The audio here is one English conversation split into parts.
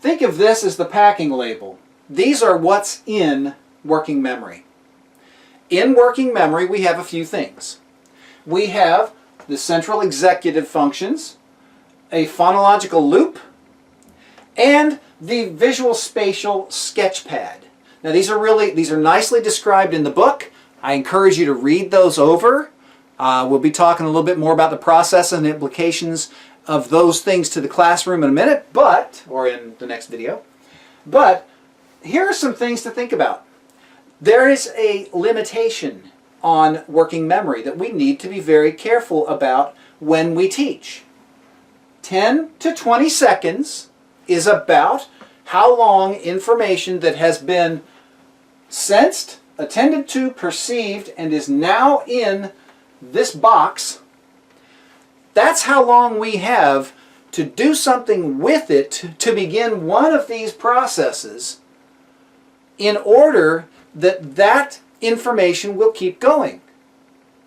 Think of this as the packing label. These are what's in working memory. In working memory, we have a few things. We have the central executive functions, a phonological loop, and the visual spatial sketchpad. Now these are nicely described in the book. I encourage you to read those over. We'll be talking a little bit more about the process and the implications of those things to the classroom in a minute, or in the next video. But here are some things to think about. There is a limitation on working memory that we need to be very careful about when we teach. 10 to 20 seconds is about how long information that has been sensed, attended to, perceived, and is now in this box. That's how long we have to do something with it to begin one of these processes in order that that information will keep going,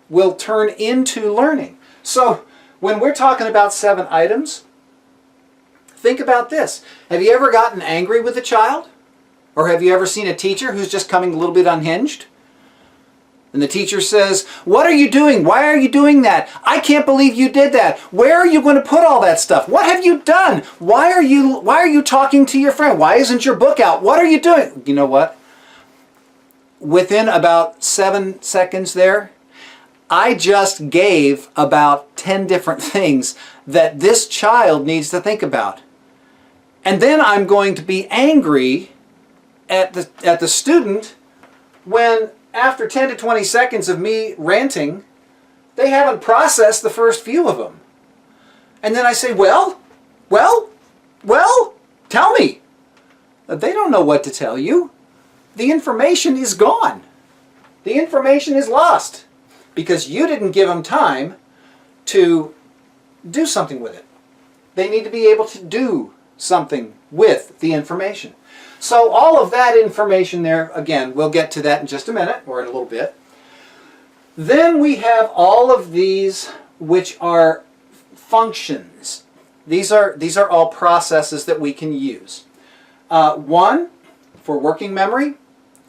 will turn into learning. So when we're talking about 7 items, think about this. Have you ever gotten angry with a child? Or have you ever seen a teacher who's just coming a little bit unhinged? And the teacher says, "What are you doing? Why are you doing that? I can't believe you did that. Where are you going to put all that stuff? What have you done? Why are you talking to your friend? Why isn't your book out? What are you doing?" You know what? Within about 7 seconds there, I just gave about 10 different things that this child needs to think about. And then I'm going to be angry at the student when, after 10 to 20 seconds of me ranting, they haven't processed the first few of them. And then I say, well, tell me. They don't know what to tell you. The information is gone. The information is lost because you didn't give them time to do something with it. They need to be able to do something with the information. So all of that information there, again, we'll get to that in just a minute or in a little bit. Then we have all of these which are functions. These are all processes that we can use. One, for working memory,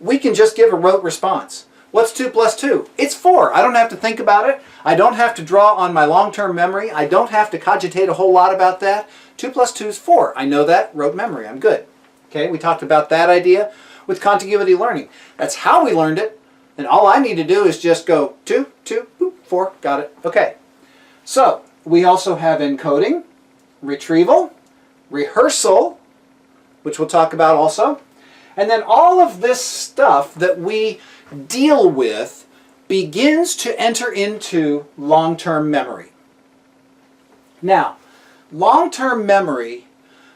we can just give a rote response. What's 2 plus 2? It's 4. I don't have to think about it. I don't have to draw on my long-term memory. I don't have to cogitate a whole lot about that. 2 plus 2 is 4. I know that. Rote memory. I'm good. Okay, we talked about that idea with contiguity learning. That's how we learned it. And all I need to do is just go 2, 2, 4. Got it. Okay. So we also have encoding, retrieval, rehearsal, which we'll talk about also. And then all of this stuff that we deal with begins to enter into long-term memory. Now, long-term memory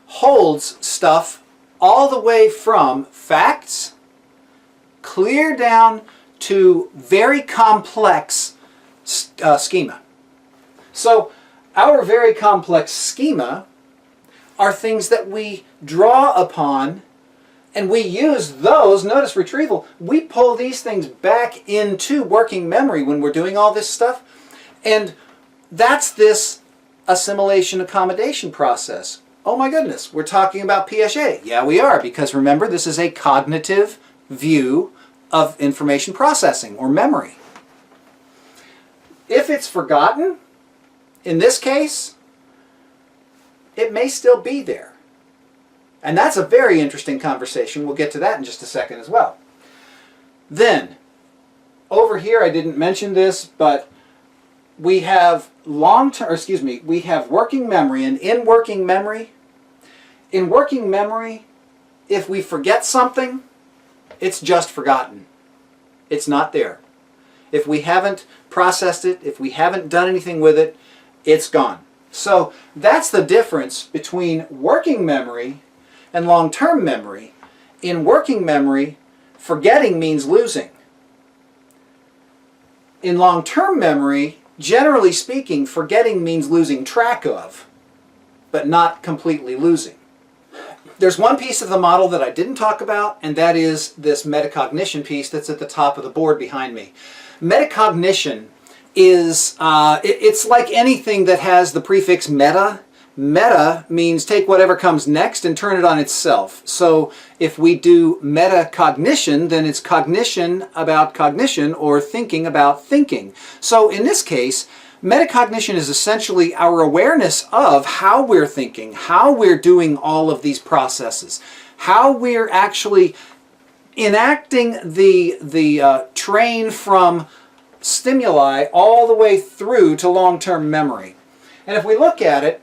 holds stuff all the way from facts clear down to very complex schema. So our very complex schema are things that we draw upon, and we use those. Notice retrieval. We pull these things back into working memory when we're doing all this stuff. And that's this assimilation accommodation process. Oh my goodness, we're talking about Piaget. Yeah, we are, because remember, this is a cognitive view of information processing or memory. If it's forgotten, in this case, it may still be there. And that's a very interesting conversation. We'll get to that in just a second as well. Then, over here, I didn't mention this, but we have we have working memory, and in working memory, if we forget something, it's just forgotten. It's not there. If we haven't processed it, if we haven't done anything with it, it's gone. So that's the difference between working memory and long-term memory. In working memory, forgetting means losing. In long-term memory, generally speaking, forgetting means losing track of, but not completely losing. There's one piece of the model that I didn't talk about, and that is this metacognition piece that's at the top of the board behind me. Metacognition is, it's like anything that has the prefix meta. Meta means take whatever comes next and turn it on itself. So if we do metacognition, then it's cognition about cognition or thinking about thinking. So in this case, metacognition is essentially our awareness of how we're thinking, how we're doing all of these processes, how we're actually enacting the train from stimuli all the way through to long-term memory. And if we look at it,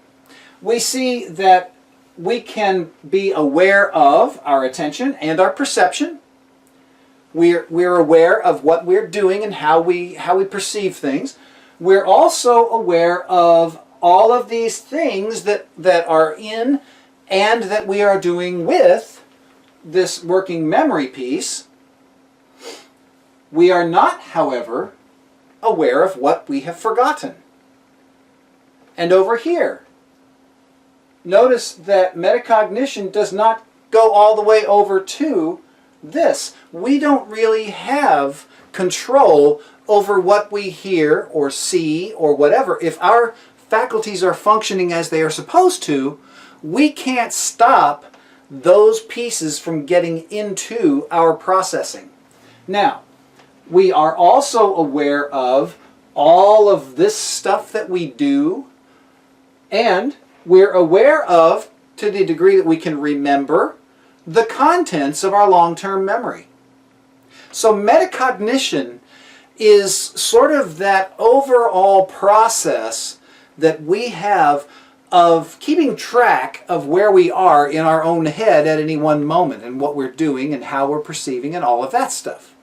we see that we can be aware of our attention and our perception. We're aware of what we're doing and how we perceive things. We're also aware of all of these things that are in and that we are doing with this working memory piece. We are not, however, aware of what we have forgotten. And over here, notice that metacognition does not go all the way over to this. We don't really have control over what we hear or see or whatever. If our faculties are functioning as they are supposed to, we can't stop those pieces from getting into our processing. Now, we are also aware of all of this stuff that we do, and we're aware of, to the degree that we can remember, the contents of our long-term memory. So metacognition is sort of that overall process that we have of keeping track of where we are in our own head at any one moment and what we're doing and how we're perceiving and all of that stuff.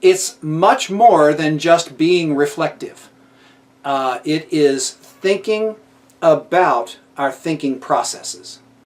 It's much more than just being reflective. It is thinking about our thinking processes.